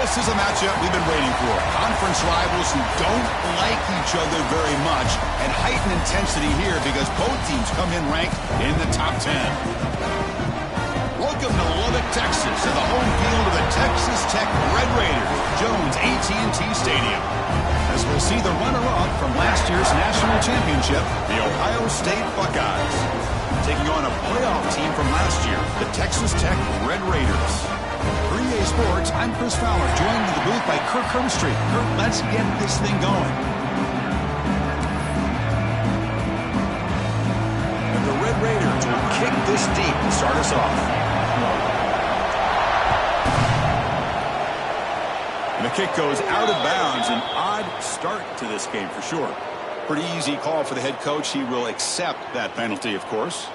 This is a matchup we've been waiting for. Conference rivals who don't like each other very much, and heightened intensity here because both teams come in ranked in the top 10. Welcome to Lubbock, Texas, to the home field of the Texas Tech Red Raiders, Jones AT&T Stadium. As we'll see the runner-up from last year's national championship, the Ohio State Buckeyes, taking on a playoff team from last year, the Texas Tech Red Raiders. For EA Sports, I'm Chris Fowler, joined in the booth by Kirk Hermstreet. Kirk, let's get this thing going. And the Red Raiders will kick this deep to start us off. And the kick goes out of bounds. An odd start to this game for sure. Pretty easy call for the head coach. He will accept that penalty, of course.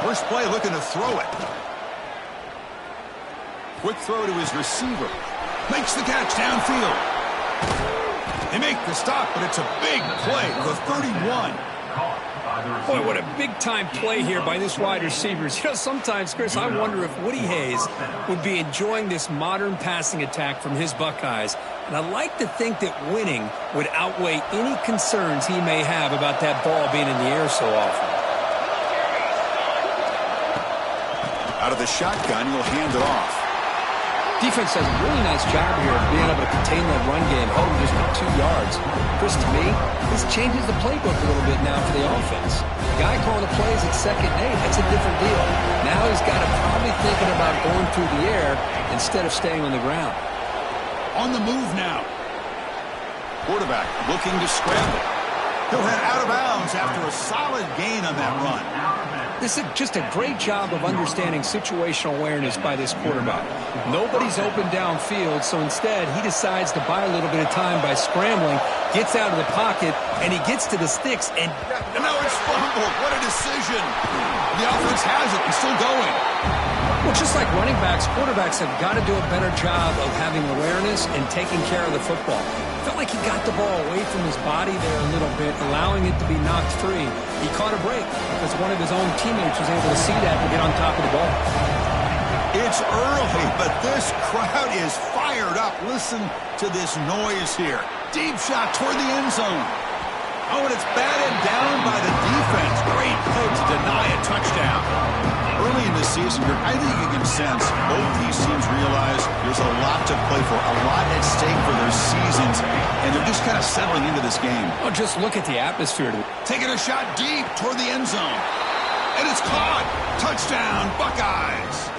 First play looking to throw it. Quick throw to his receiver. Makes the catch downfield. They make the stop, but it's a big play for 31. Boy, what a big-time play here by this wide receivers. You know, sometimes, Chris, I wonder if Woody Hayes would be enjoying this modern passing attack from his Buckeyes. And I like to think that winning would outweigh any concerns he may have about that ball being in the air so often. Out of the shotgun, he'll hand it off. Defense does a really nice job here of being able to contain that run game, held him just for 2 yards. Chris, to me, this changes the playbook a little bit now for the offense. The guy calling the plays at 2nd and 8, that's a different deal. Now he's got to probably thinking about going through the air instead of staying on the ground. On the move now. Quarterback looking to scramble. He'll head out of bounds after a solid gain on that run. This is just a great job of understanding situational awareness by this quarterback. Nobody's open downfield, so instead he decides to buy a little bit of time by scrambling, gets out of the pocket, and he gets to the sticks, and now it's fumbled. What a decision. The offense has it and still going. Well, just like running backs, quarterbacks have got to do a better job of having awareness and taking care of the football. Felt like he got the ball away from his body there a little bit, allowing it to be knocked free. He caught a break because one of his own teammates was able to see that and get on top of the ball. It's early, but this crowd is fired up. Listen to this noise here. Deep shot toward the end zone. Oh, and it's batted down by the defense. Great play to deny a touchdown. Early in the season, I think you can sense both these teams realize there's a lot to play for, a lot at stake for their seasons, and they're just kind of settling into this game. Oh, just look at the atmosphere. Taking a shot deep toward the end zone. And it's caught. Touchdown, Buckeyes.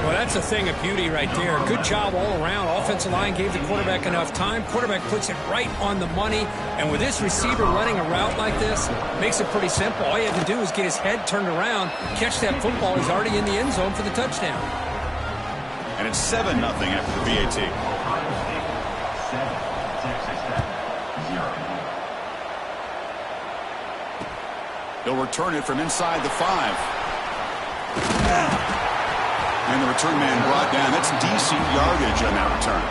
Well, that's a thing of beauty right there. Good job all around. Offensive line gave the quarterback enough time. Quarterback puts it right on the money. And with this receiver running a route like this, makes it pretty simple. All you have to do is get his head turned around, catch that football. He's already in the end zone for the touchdown. And it's 7-0 after the PAT. They'll return it from inside the 5. And the return man brought down. That's decent yardage on that return.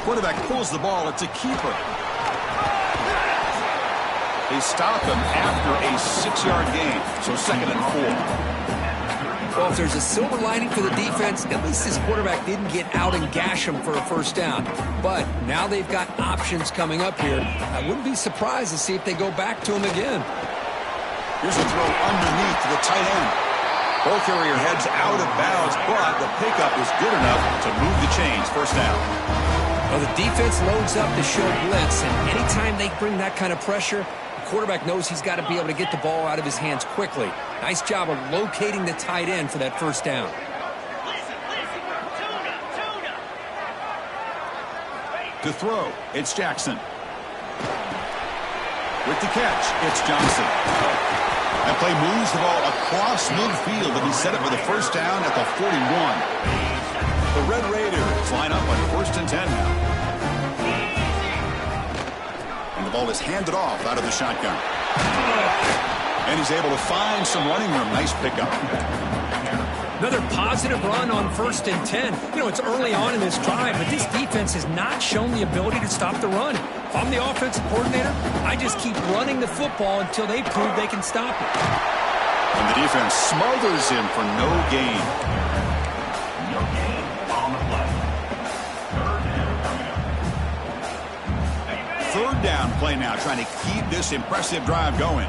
Quarterback pulls the ball. It's a keeper. They stop him after a 6-yard gain. So 2nd and 4. Well, if there's a silver lining for the defense, at least this quarterback didn't get out and gash him for a first down. But now they've got options coming up here. I wouldn't be surprised to see if they go back to him again. Here's a throw underneath to the tight end. Ball carrier heads out of bounds, but the pickup is good enough to move the chains. First down. Well, the defense loads up to show blitz, and anytime they bring that kind of pressure, the quarterback knows he's got to be able to get the ball out of his hands quickly. Nice job of locating the tight end for that first down. To throw, it's Jackson. With the catch, it's Johnson. That play moves the ball across midfield to be set up for the first down at the 41. The Red Raiders line up on 1st and 10 now. And the ball is handed off out of the shotgun. And he's able to find some running room. Nice pickup. Another positive run on 1st and 10. You know, it's early on in this drive, but this defense has not shown the ability to stop the run. If I'm the offensive coordinator, I just keep running the football until they prove they can stop it. And the defense smothers him for no gain. No gain on the play. Third down play now, trying to keep this impressive drive going.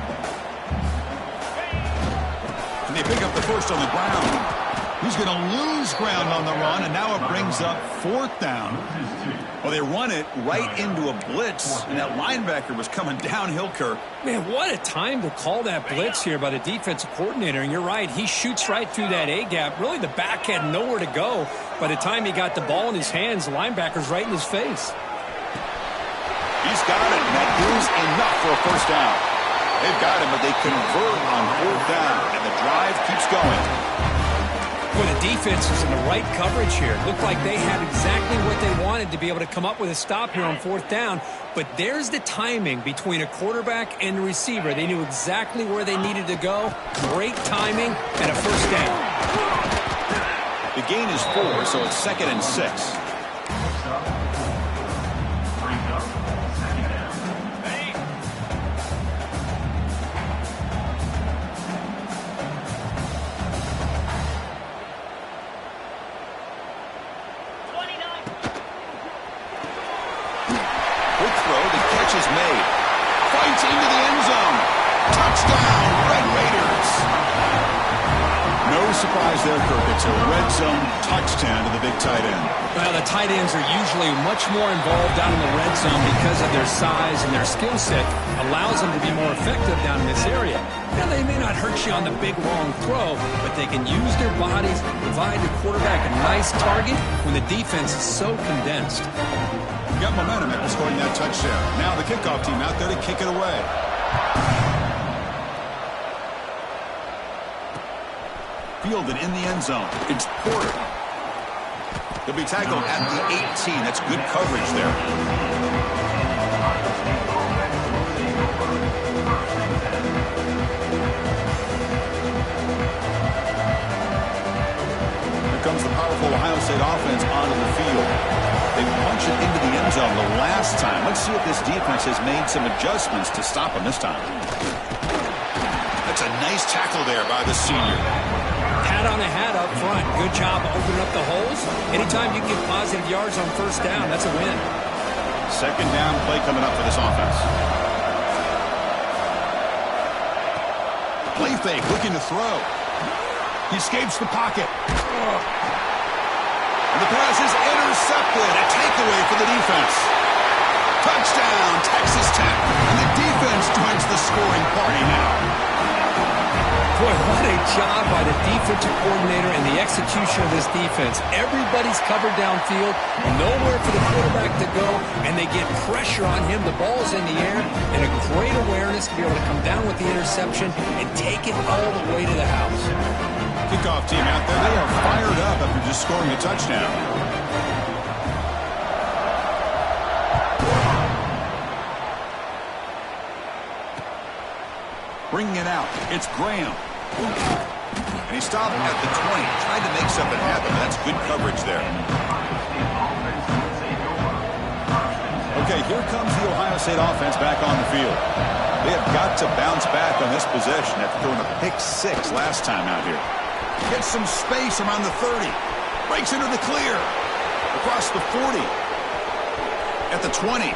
And they pick up the first on the ground. He's going to lose ground on the run, and now it brings up 4th down. Well, they run it right into a blitz, and that linebacker was coming downhill, Kirk. Man, what a time to call that blitz here by the defensive coordinator. And you're right, he shoots right through that A-gap. Really, the back had nowhere to go. By the time he got the ball in his hands, the linebacker's right in his face. He's got it, and that is enough for a first down. They've got him, but they convert on 4th down, and the drive keeps going. Boy, the defense is in the right coverage here. Looked like they had exactly what they wanted to be able to come up with a stop here on 4th down. But there's the timing between a quarterback and the receiver. They knew exactly where they needed to go. Great timing and a first down. The gain is 4, so it's 2nd and 6. Is made. Fights into the end zone. Touchdown, Red Raiders. No surprise there, Kirk. It's a red zone touchdown to the big tight end. Well, the tight ends are usually much more involved down in the red zone because of their size and their skill set. Allows them to be more effective down in this area. Now, they may not hurt you on the big, long throw, but they can use their bodies, provide the quarterback a nice target when the defense is so condensed. Got momentum after scoring that touchdown. Now the kickoff team out there to kick it away. Fielded in the end zone. It's Porter. He'll be tackled at the 18. That's good coverage there. Here comes the powerful Ohio State offense onto the field. They punch it into the end zone the last time. Let's see if this defense has made some adjustments to stop them this time. That's a nice tackle there by the senior. Hat on a hat up front. Good job opening up the holes. Anytime you get positive yards on 1st down, that's a win. 2nd down play coming up for this offense. Play fake, looking to throw. He escapes the pocket. And the pass is intercepted. A takeaway for the defense. Touchdown, Texas Tech. And the defense joins the scoring party now. Boy, what a job by the defensive coordinator and the execution of this defense. Everybody's covered downfield, nowhere for the quarterback to go, and they get pressure on him. The ball's in the air, and a great awareness to be able to come down with the interception and take it all the way to the house. Kickoff team out there, they are fired up after just scoring a touchdown. Bringing it out, it's Graham. And he stopped at the 20, tried to make something happen. That's good coverage there. Okay, here comes the Ohio State offense back on the field. They have got to bounce back on this possession after throwing a pick 6 last time out here. Gets some space around the 30. Breaks into the clear. Across the 40. At the 20.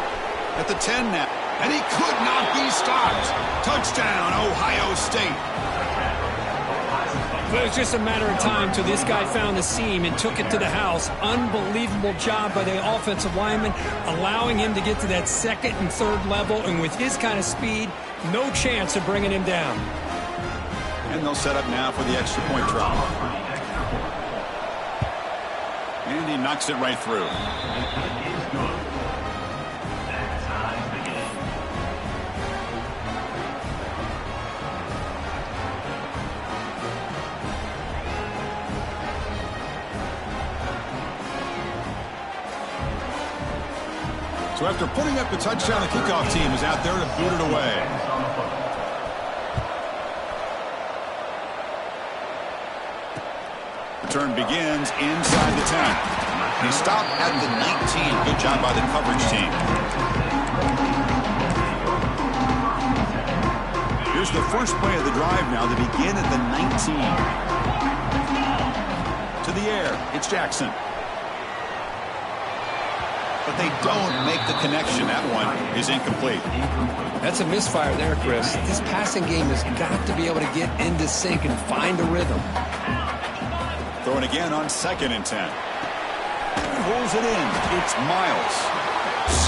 At the 10 now. And he could not be stopped. Touchdown, Ohio State. Well, it was just a matter of time till this guy found the seam and took it to the house. Unbelievable job by the offensive lineman, allowing him to get to that 2nd and 3rd level. And with his kind of speed, no chance of bringing him down. And they'll set up now for the extra point try. And he knocks it right through. So after putting up the touchdown, the kickoff team is out there to boot it away. Return begins inside the 10. He stopped at the 19. Good job by the coverage team. Here's the first play of the drive now to begin at the 19. To the air, it's Jackson. But they don't make the connection. That one is incomplete. That's a misfire there, Chris. This passing game has got to be able to get into sync and find a rhythm. Throwing again on 2nd and 10. Rolls it in. It's Miles.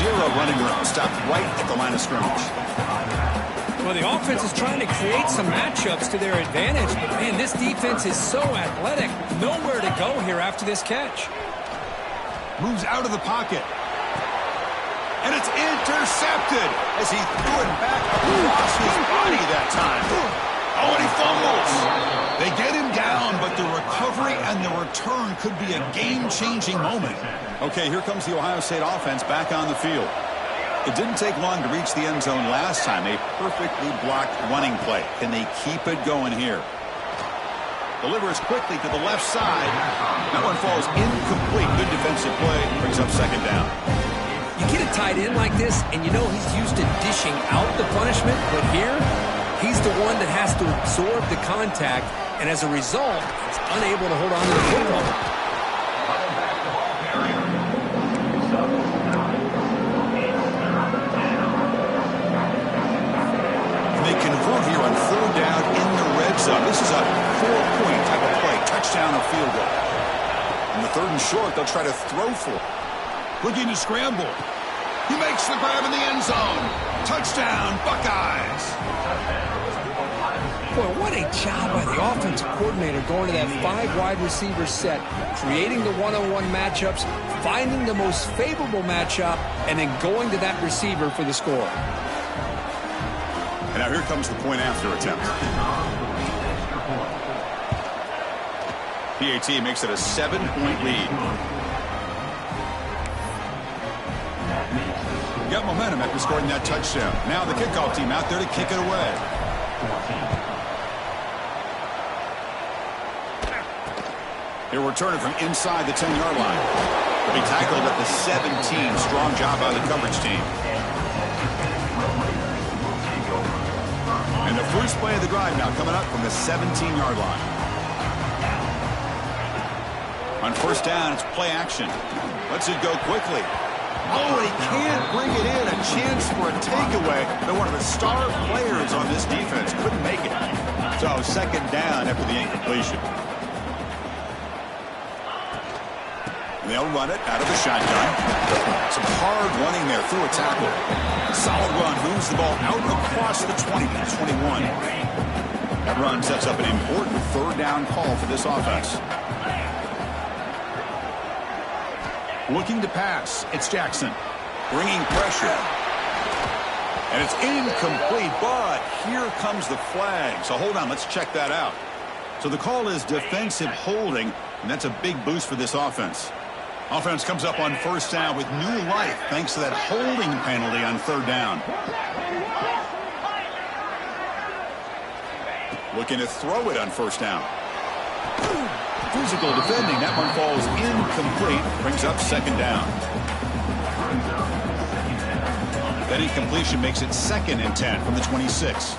0 running room. Stopped right at the line of scrimmage. Well, the offense is trying to create some matchups to their advantage, but man, this defense is so athletic. Nowhere to go here after this catch. Moves out of the pocket. And it's intercepted as he threw it back across his body that time. Oh, and he fumbles. They get him down, but the recovery and the return could be a game-changing moment. Okay, here comes the Ohio State offense back on the field. It didn't take long to reach the end zone last time. A perfectly blocked running play. Can they keep it going here? Delivers quickly to the left side. That one falls incomplete. Good defensive play. Brings up 2nd down. You get a tight end like this, and you know he's used to dishing out the punishment, but here, he's the one that has to absorb the contact, and as a result, he's unable to hold on to the football. And they convert here on 3rd down in the red zone. This is a 4-point type of play. Touchdown or field goal. On the 3rd and short, they'll try to throw for it. Looking to scramble. He makes the grab in the end zone. Touchdown, Buckeyes. Boy, what a job by the offensive coordinator going to that 5 wide receiver set, creating the one-on-one matchups, finding the most favorable matchup, and then going to that receiver for the score. And now here comes the point after attempt. PAT makes it a 7-point lead. Got momentum after scoring that touchdown. Now the kickoff team out there to kick it away. He'll return it from inside the 10-yard line. He'll be tackled at the 17. Strong job by the coverage team. And the first play of the drive now coming up from the 17-yard line. On 1st down, it's play action. Lets it go quickly. Oh, he can't bring it in. A chance for a takeaway. But one of the star players on this defense couldn't make it. So 2nd down after the incompletion. They'll run it out of the shotgun. Some hard running there through a tackle. Solid run. Moves the ball out across the 20 to 21. That run sets up an important 3rd down call for this offense. Looking to pass. It's Jackson. Bringing pressure. And it's incomplete, but here comes the flag. So hold on, let's check that out. So the call is defensive holding, and that's a big boost for this offense. Offense comes up on 1st down with new life thanks to that holding penalty on 3rd down. Looking to throw it on 1st down. Physical defending. That one falls incomplete. Brings up 2nd down. That incompletion makes it 2nd and 10 from the 26.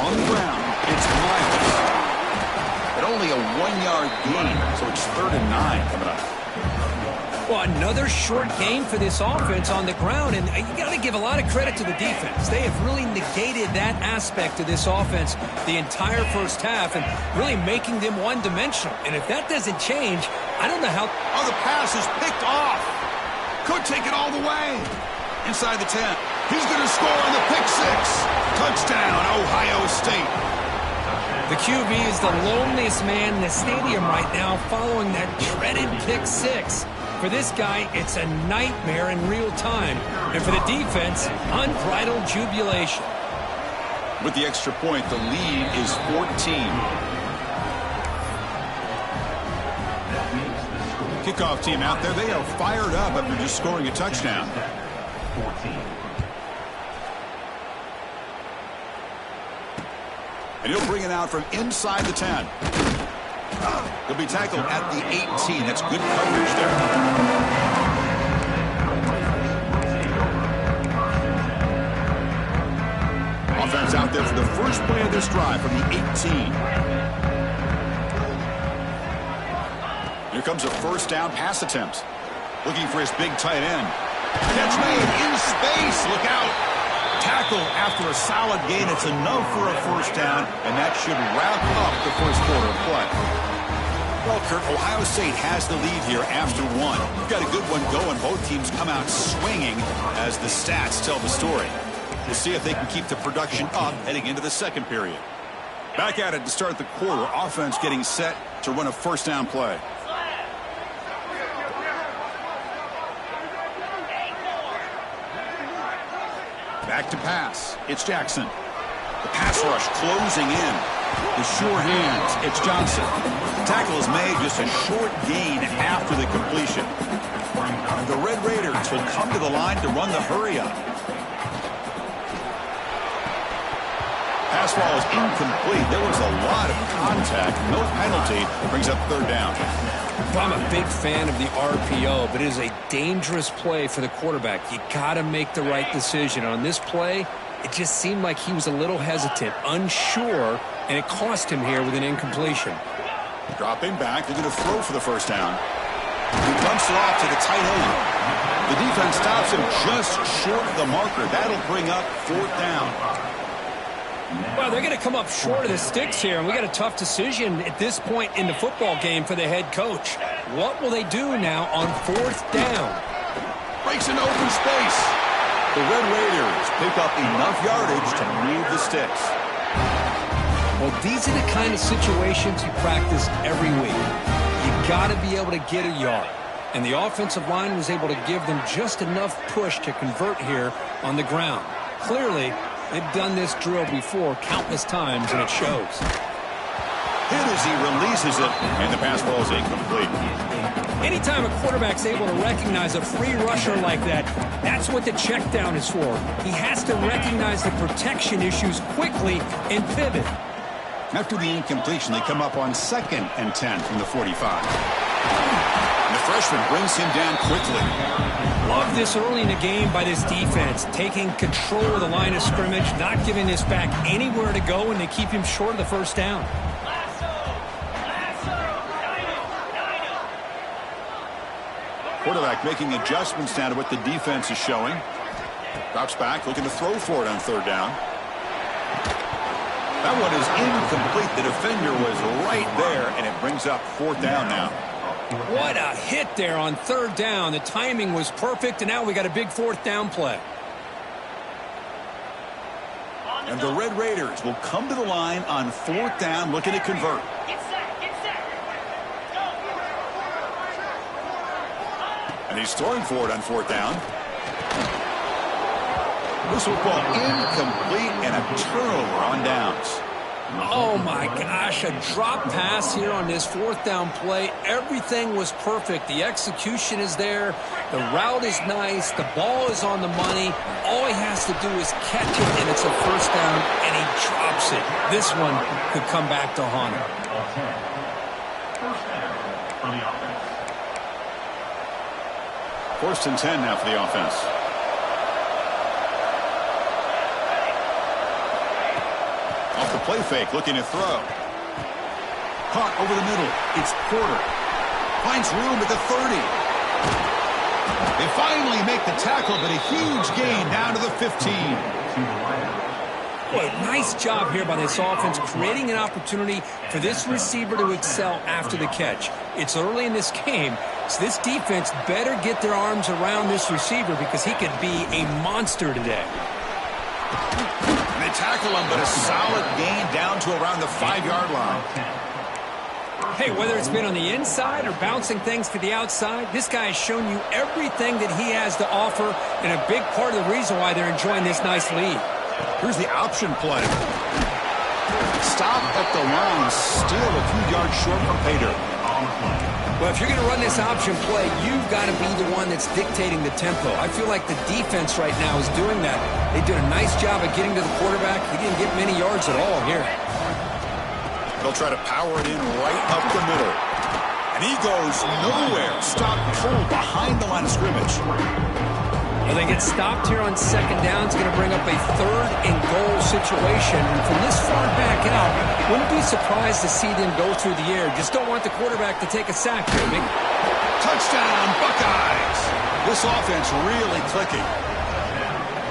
On the ground, it's Miles. But only a 1-yard gain, so it's 3rd and 9 coming up. Well, another short game for this offense on the ground, and you got to give a lot of credit to the defense. They have really negated that aspect of this offense the entire 1st half and really making them one-dimensional. And if that doesn't change, I don't know how... Oh, the pass is picked off. Could take it all the way. Inside the 10. He's going to score on the pick 6. Touchdown, Ohio State. The QB is the loneliest man in the stadium right now following that dreaded pick 6. For this guy, it's a nightmare in real time. And for the defense, unbridled jubilation. With the extra point, the lead is 14. kickoff team out there, they are fired up after just scoring a touchdown. 14. And he'll bring it out from inside the 10. He'll be tackled at the 18. That's good coverage there. Offense out there for the first play of this drive from the 18. Here comes a first down pass attempt. Looking for his big tight end. Catch made in space. Look out. Tackle after a solid gain. It's enough for a first down, and that should wrap up the first quarter of play. Well, Kurt, Ohio State has the lead here after one. We've got a good one going. Both teams come out swinging as the stats tell the story. We'll see if they can keep the production up heading into the second period. Back at it to start the quarter. Offense getting set to run a first down play. Back to pass. It's Jackson. The pass rush closing in. The sure hands. It's Johnson. The tackle is made, just a short gain after the completion. And the Red Raiders will come to the line to run the hurry up. Pass ball is incomplete. There was a lot of contact. No penalty. Brings up third down. Well, I'm a big fan of the RPO, but it is a dangerous play for the quarterback. You got to make the right decision. On this play, it just seemed like he was a little hesitant, unsure, and it cost him here with an incompletion. Dropping back, they're going to throw for the first down. He dumps it off to the tight end. The defense stops him just short of the marker. That'll bring up fourth down. Well, they're going to come up short of the sticks here, and we got a tough decision at this point in the football game for the head coach. What will they do now on fourth down? Breaks into open space. The Red Raiders pick up enough yardage to move the sticks. Well, these are the kind of situations you practice every week. You got to be able to get a yard. And the offensive line was able to give them just enough push to convert here on the ground. Clearly, they've done this drill before countless times, and it shows. Hit as he releases it, and the pass ball is incomplete. Anytime a quarterback's able to recognize a free rusher like that, that's what the check down is for. He has to recognize the protection issues quickly and pivot. After the incompletion, they come up on 2nd and 10 from the 45. And the freshman brings him down quickly. Love this early in the game by this defense, taking control of the line of scrimmage, not giving this back anywhere to go, and they keep him short of the first down. Quarterback making adjustments now to what the defense is showing. Drops back, looking to throw for it on third down. That one is incomplete. The defender was right there, and it brings up fourth down now. What a hit there on third down. The timing was perfect, and now we got a big fourth down play. And the Red Raiders will come to the line on fourth down, looking to convert. And he's throwing for it on fourth down. This football incomplete and a turnover on downs. Oh, my gosh, a drop pass here on this fourth down play. Everything was perfect. The execution is there. The route is nice. The ball is on the money. All he has to do is catch it, and it's a first down, and he drops it. This one could come back to haunt him. First down for the offense. First and 10 now for the offense. Off the play fake, looking to throw. Caught over the middle. It's Porter. Finds room at the 30. They finally make the tackle, but a huge gain down to the 15. Boy, nice job here by this offense, creating an opportunity for this receiver to excel after the catch. It's early in this game, so this defense better get their arms around this receiver because he could be a monster today. They tackle him, but a solid gain down to around the 5-yard line. Hey, whether it's been on the inside or bouncing things to the outside, this guy has shown you everything that he has to offer, and a big part of the reason why they're enjoying this nice lead. Here's the option play. Stop at the line, still a few yards short from pay dirt. Well, if you're going to run this option play, you've got to be the one that's dictating the tempo. I feel like the defense right now is doing that. They did a nice job of getting to the quarterback. He didn't get many yards at all here. They'll try to power it in right up the middle. And he goes nowhere. Stopped cold behind the line of scrimmage. Well, they get stopped here on second down. It's going to bring up a 3rd and goal situation. And from this far back out, wouldn't be surprised to see them go through the air. Just don't want the quarterback to take a sack here. Touchdown, Buckeyes! This offense really clicking.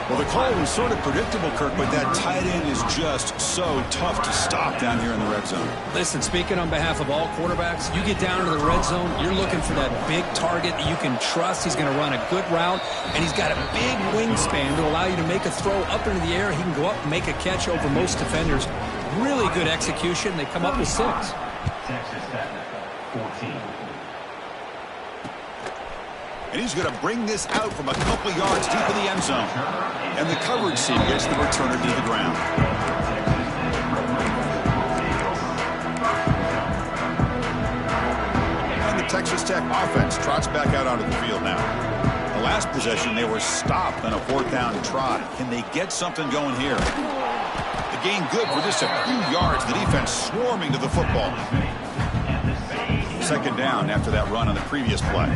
Well, the call was sort of predictable, Kirk, but that tight end is just so tough to stop down here in the red zone. Listen, speaking on behalf of all quarterbacks, you get down into the red zone, you're looking for that big target that you can trust. He's going to run a good route, and he's got a big wingspan to allow you to make a throw up into the air. He can go up and make a catch over most defenders. Really good execution. They come up with 6. Texas Tech, 14. And he's going to bring this out from a couple yards deep in the end zone. And the coverage team gets the returner to the ground. And the Texas Tech offense trots back out onto the field now. The last possession, they were stopped on a 4th down try. Can they get something going here? The gain good for just a few yards. The defense swarming to the football. 2nd down after that run on the previous play.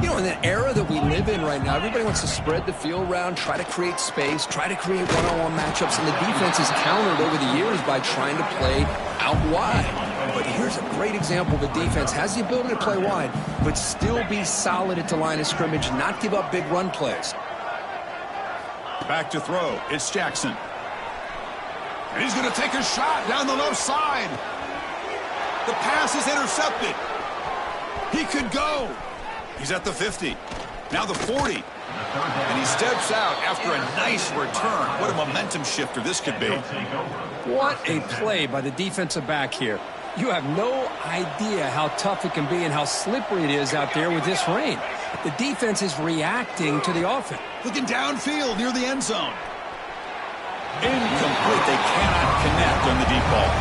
You know, in the era that we live in right now, everybody wants to spread the field around, try to create space, try to create one-on-one matchups, and the defense has countered over the years by trying to play out wide. But here's a great example of a defense has the ability to play wide, but still be solid at the line of scrimmage, not give up big run plays. Back to throw. It's Jackson. And he's going to take a shot down the left side. The pass is intercepted. He could go. He's at the 50. Now the 40. And he steps out after a nice return. What a momentum shifter this could be. What a play by the defensive back here. You have no idea how tough it can be and how slippery it is out there with this rain. The defense is reacting to the offense. Looking downfield near the end zone. Incomplete. They cannot connect on the deep ball.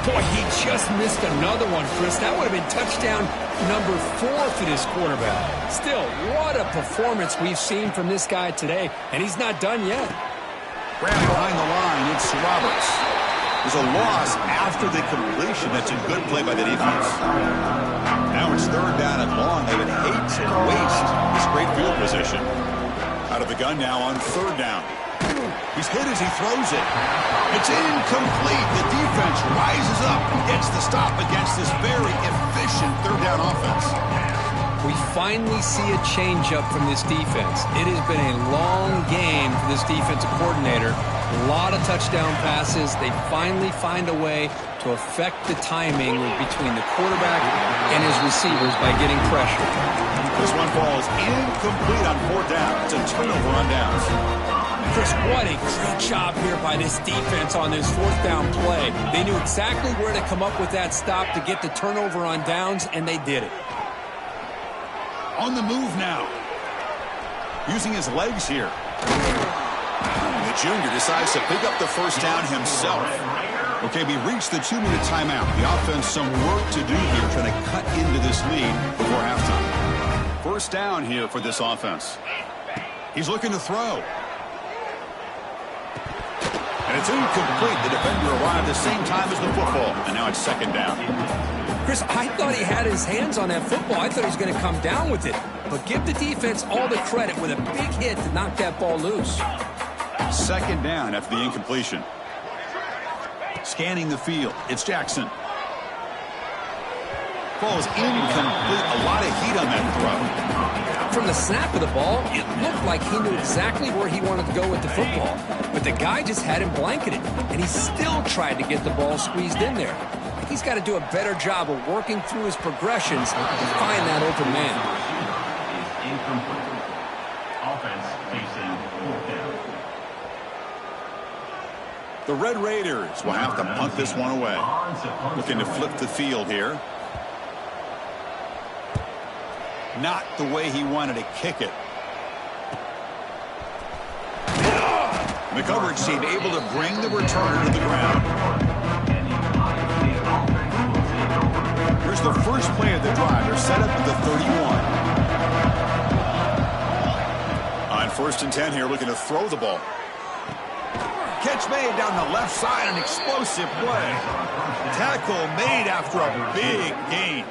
Boy, he just missed another one, Chris. That would have been touchdown number 4 for this quarterback. Still, what a performance we've seen from this guy today, and he's not done yet. Grabbed behind the line, it's Roberts. There's a loss after the completion. That's a good play by the defense. Now it's 3rd down and long. They would hate to waste this great field position. Out of the gun now on 3rd down. He's hit as he throws it. It's incomplete. The defense rises up and gets the stop against this very efficient 3rd down offense. We finally see a changeup from this defense. It has been a long game for this defensive coordinator. A lot of touchdown passes. They finally find a way to affect the timing between the quarterback and his receivers by getting pressure. This one falls incomplete on 4th down. It's a turnover on downs. Chris, what a great job here by this defense on this 4th down play. They knew exactly where to come up with that stop to get the turnover on downs, and they did it. On the move now. Using his legs here. The junior decides to pick up the 1st down himself. Okay, we reached the 2-minute timeout. The offense some work to do here, trying to cut into this lead before halftime. 1st down here for this offense. He's looking to throw. And it's incomplete. The defender arrived at the same time as the football. And now it's 2nd down. Chris, I thought he had his hands on that football. I thought he was going to come down with it. But give the defense all the credit with a big hit to knock that ball loose. 2nd down after the incompletion. Scanning the field. It's Jackson. Ball's incomplete. A lot of heat on that throw. From the snap of the ball, it looked like he knew exactly where he wanted to go with the football. But the guy just had him blanketed, and he still tried to get the ball squeezed in there. He's got to do a better job of working through his progressions to find that open man. Offense facing 4th down. The Red Raiders will have to punt this one away. Looking to flip the field here. Not the way he wanted to kick it. The coverage team able to bring the returner to the ground. Here's the 1st First play of the drive. They're set up at the 31. On 1st and 10 here, looking to throw the ball. Catch made down the left side, an explosive play. Tackle made after a big gain.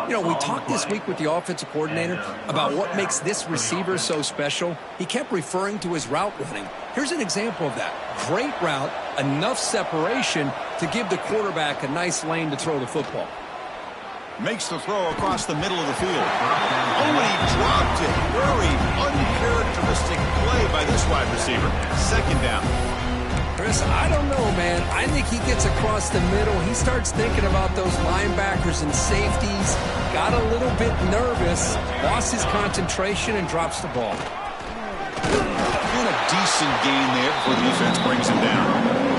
You know, we talked this week with the offensive coordinator about what makes this receiver so special. He kept referring to his route running. Here's an example of that. Great route, enough separation to give the quarterback a nice lane to throw the football. Makes the throw across the middle of the field. Oh, and he dropped it. Very uncharacteristic play by this wide receiver. 2nd down. Chris, I don't know, man. I think he gets across the middle. He starts thinking about those linebackers and safeties. Got a little bit nervous. Lost his concentration and drops the ball. And a decent gain there before the defense brings him down.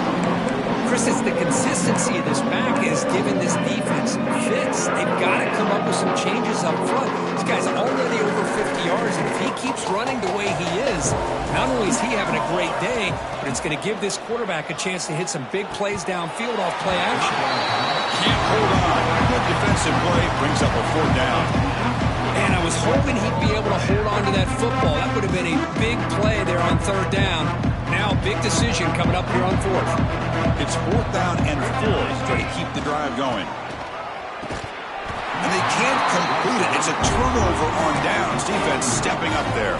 Chris, it's the consistency of this back is giving this defense fits. They've got to come up with some changes up front. This guy's already over 50 yards, and if he keeps running the way he is, not only is he having a great day, but it's going to give this quarterback a chance to hit some big plays downfield off play action. Can't hold on. Good defensive play brings up a 4th down. And I was hoping he'd be able to hold on to that football. That would have been a big play there on 3rd down. Now, big decision coming up here on 4th. It's 4th down and 4 to try to keep the drive going. And they can't complete it. It's a turnover on downs. Defense stepping up there.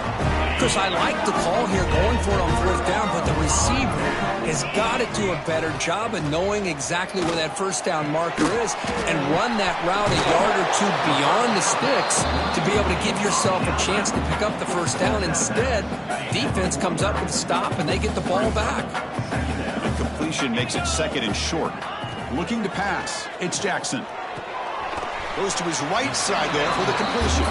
Chris, I like the call here going for it on 4th down, but the receiver has got to do a better job of knowing exactly where that 1st down marker is and run that route a yard or 2 beyond the sticks to be able to give yourself a chance to pick up the 1st down. Instead, defense comes up with a stop and they get the ball back. Completion makes it 2nd and short. Looking to pass. It's Jackson. Goes to his right side there for the completion.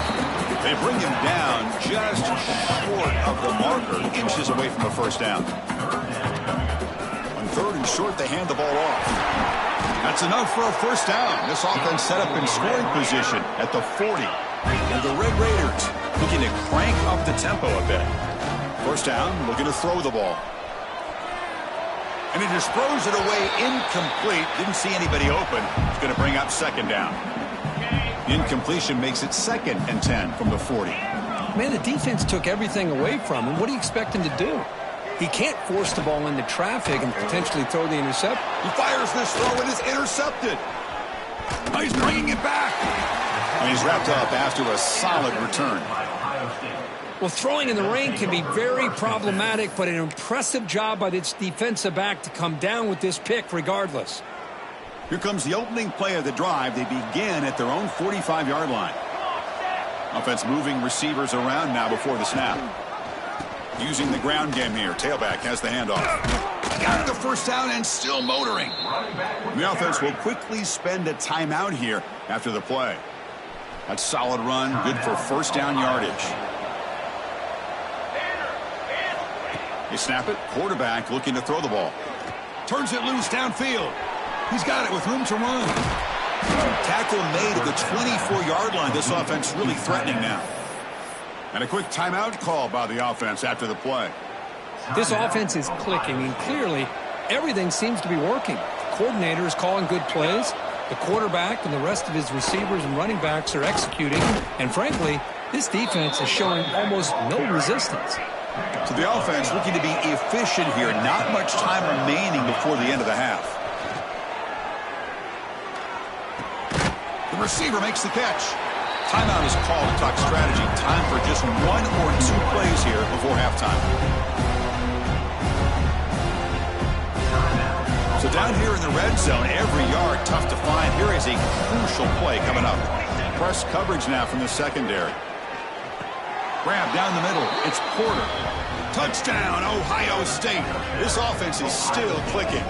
They bring him down just short of the marker, inches away from the 1st down. On 3rd and short, they hand the ball off. That's enough for a 1st down. This offense set up in scoring position at the 40. And the Red Raiders looking to crank up the tempo a bit. 1st down, looking to throw the ball. And he just throws it away incomplete. Didn't see anybody open. It's going to bring up 2nd down. Incompletion makes it 2nd and 10 from the 40. Man, the defense took everything away from him. What do you expect him to do? He can't force the ball into traffic and potentially throw the intercept. He fires this throw and it's intercepted. Oh, he's bringing it back. And he's wrapped up after a solid return. Well, throwing in the rain can be very problematic, but an impressive job by this defensive back to come down with this pick regardless. Here comes the opening play of the drive. They begin at their own 45-yard line. Offense moving receivers around now before the snap. Using the ground game here. Tailback has the handoff. Got the 1st down and still motoring. The offense will quickly spend a timeout here after the play. That's solid run. Good for 1st down yardage. They snap it. Quarterback looking to throw the ball. Turns it loose downfield. He's got it with room to run. Tackle made at the 24-yard line. This offense really threatening now. And a quick timeout call by the offense after the play. This offense is clicking, and clearly everything seems to be working. The coordinator is calling good plays. The quarterback and the rest of his receivers and running backs are executing. And frankly, this defense is showing almost no resistance. So the offense looking to be efficient here. Not much time remaining before the end of the half. The receiver makes the catch. Timeout is called to talk strategy. Time for just 1 or 2 plays here before halftime. So down here in the red zone, every yard tough to find. Here is a crucial play coming up. Press coverage now from the secondary. Grab down the middle. It's Porter. Touchdown, Ohio State. This offense is still clicking.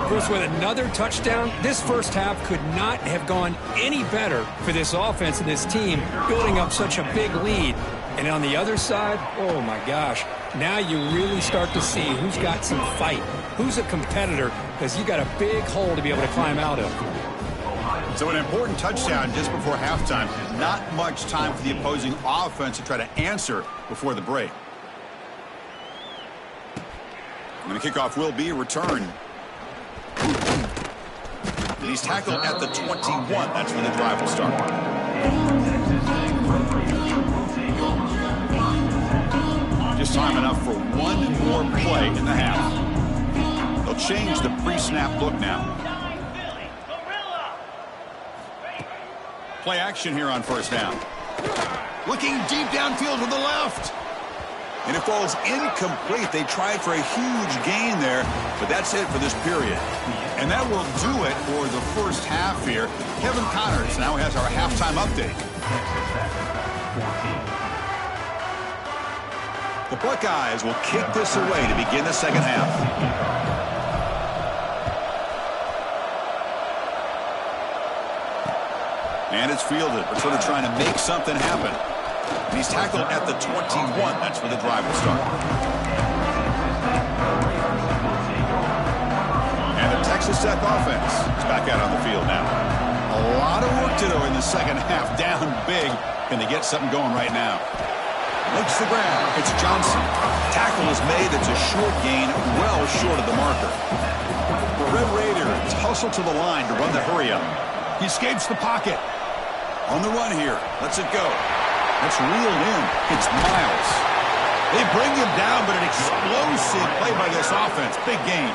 Bruce, with another touchdown, this 1st half could not have gone any better for this offense and this team, building up such a big lead. And on the other side, oh my gosh, now you really start to see who's got some fight, who's a competitor, because you got a big hole to be able to climb out of. So an important touchdown just before halftime. Not much time for the opposing offense to try to answer before the break. And the kickoff will be a return. And he's tackled at the 21. That's when the drive will start. Just time enough for one more play in the half. They'll change the pre-snap look now. Play action here on first down. Looking deep downfield to the left. And it falls incomplete. They tried for a huge gain there, but that's it for this period. And that will do it for the first half here. Kevin Connors now has our halftime update. The Buckeyes will kick this away to begin the second half. And it's fielded. We're sort of trying to make something happen. And he's tackled at the 21. That's where the drive will start. And the Texas Tech offense is back out on the field now. A lot of work to do in the second half. Down big. Can they get something going right now? Makes the grab. It's Johnson. Tackle is made. It's a short gain, well short of the marker. The Red Raiders hustle to the line to run the hurry up. He escapes the pocket. On the run here. Lets it go. That's reeled in. It's Miles. They bring him down, but an explosive play by this offense. Big gain.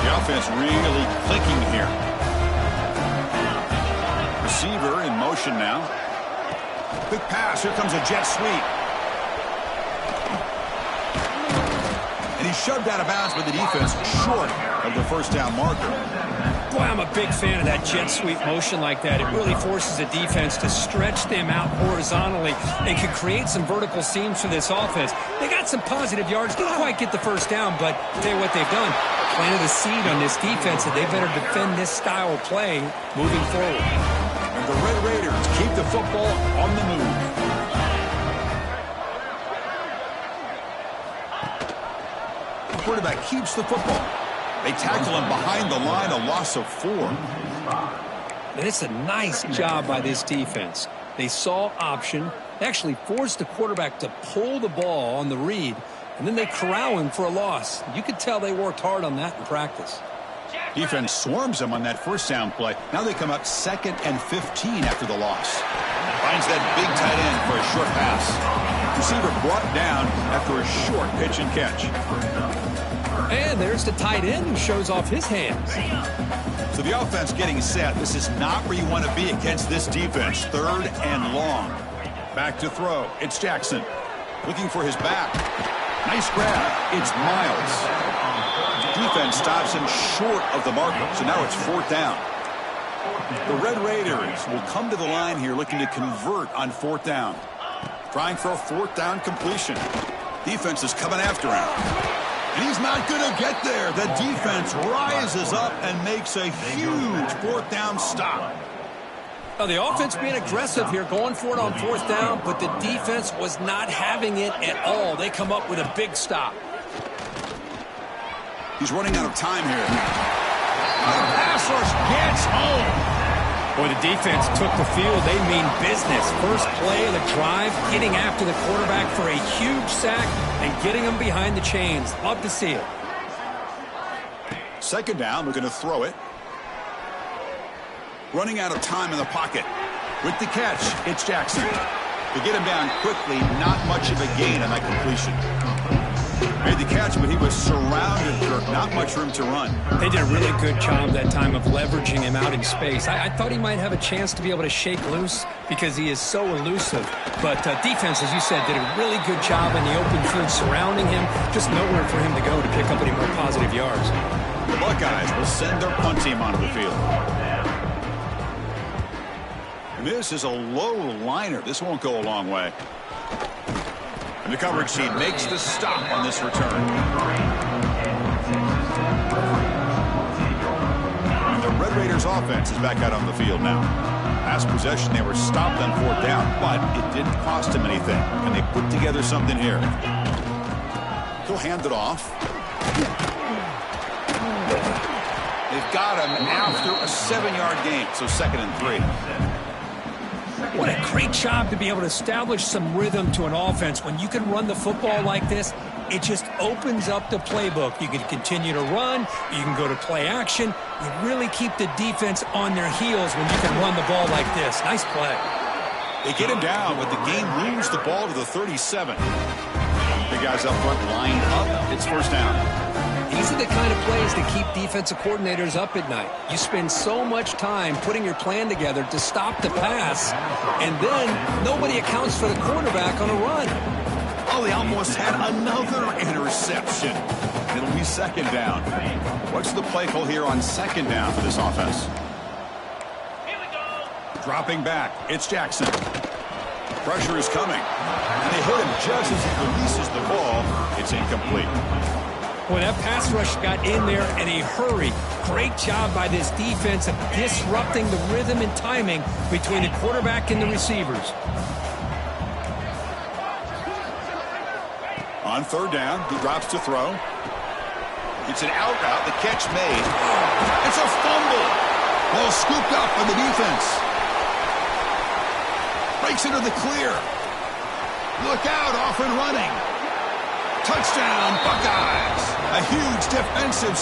The offense really clicking here. Receiver in motion now. Quick pass. Here comes a jet sweep. And he's shoved out of bounds by the defense short of the first down marker. Boy, I'm a big fan of that jet sweep motion like that. It really forces the defense to stretch them out horizontally and can create some vertical seams for this offense. They got some positive yards. Didn't quite get the first down, but I'll tell you what they've done. Planted a seed on this defense, and they better defend this style of play moving forward. And the Red Raiders keep the football on the move. The quarterback keeps the football. They tackle him behind the line, a loss of 4. And it's a nice job by this defense. They saw option, actually forced the quarterback to pull the ball on the read, and then they corral him for a loss. You could tell they worked hard on that in practice. Defense swarms them on that first down play. Now they come up 2nd and 15 after the loss. Finds that big tight end for a short pass. Receiver brought down after a short pitch and catch. And there's the tight end who shows off his hands. So the offense getting set. This is not where you want to be against this defense. 3rd and long. Back to throw. It's Jackson. Looking for his back. Nice grab. It's Miles. Defense stops him short of the marker. So now it's 4th down. The Red Raiders will come to the line here looking to convert on 4th down. Trying for a 4th down completion. Defense is coming after him. And he's not going to get there. The defense rises up and makes a huge 4th down stop. Now the offense being aggressive here, going for it on 4th down, but the defense was not having it at all. They come up with a big stop. He's running out of time here. The pass rush gets home. Boy, the defense took the field. They mean business. First play of the drive, getting after the quarterback for a huge sack and getting him behind the chains. Love to see it. 2nd down, we're going to throw it. Running out of time in the pocket. With the catch, it's Jackson. To get him down quickly, not much of a gain on that completion. Made the catch, but he was surrounded, Kirk. Not much room to run. They did a really good job that time of leveraging him out in space. I thought he might have a chance to be able to shake loose because he is so elusive. But defense, as you said, did a really good job in the open field surrounding him. Just nowhere for him to go to pick up any more positive yards. The Buckeyes will send their punt team onto the field. And this is a low liner. This won't go a long way. And the coverage team makes the stop on this return. And the Red Raiders offense is back out on the field now. Last possession, they were stopped on 4th down, but it didn't cost them anything. And they put together something here. He'll hand it off. They've got him after a 7-yard gain, so 2nd and 3. What a great job to be able to establish some rhythm to an offense. When you can run the football like this, It just opens up the playbook. You can continue to run. You can go to play action. You really keep the defense on their heels when you can run the ball like this. Nice play. They get him down, but the game moves the ball to the 37. The guys up front lined up. It's first down. These are the kind of plays that keep defensive coordinators up at night. You spend so much time putting your plan together to stop the pass, and then nobody accounts for the quarterback on a run. Oh, they almost had another interception. It'll be second down. What's the play call here on second down for this offense? Dropping back, it's Jackson. Pressure is coming. And they hit him just as he releases the ball. It's incomplete. Boy, that pass rush got in there in a hurry. Great job by this defense of disrupting the rhythm and timing between the quarterback and the receivers. On third down, he drops to throw. It's an out route, the catch made. It's a fumble. Ball scooped up by the defense. Breaks into the clear. Look out, off and running. Touchdown, Buckeyes. A huge defensive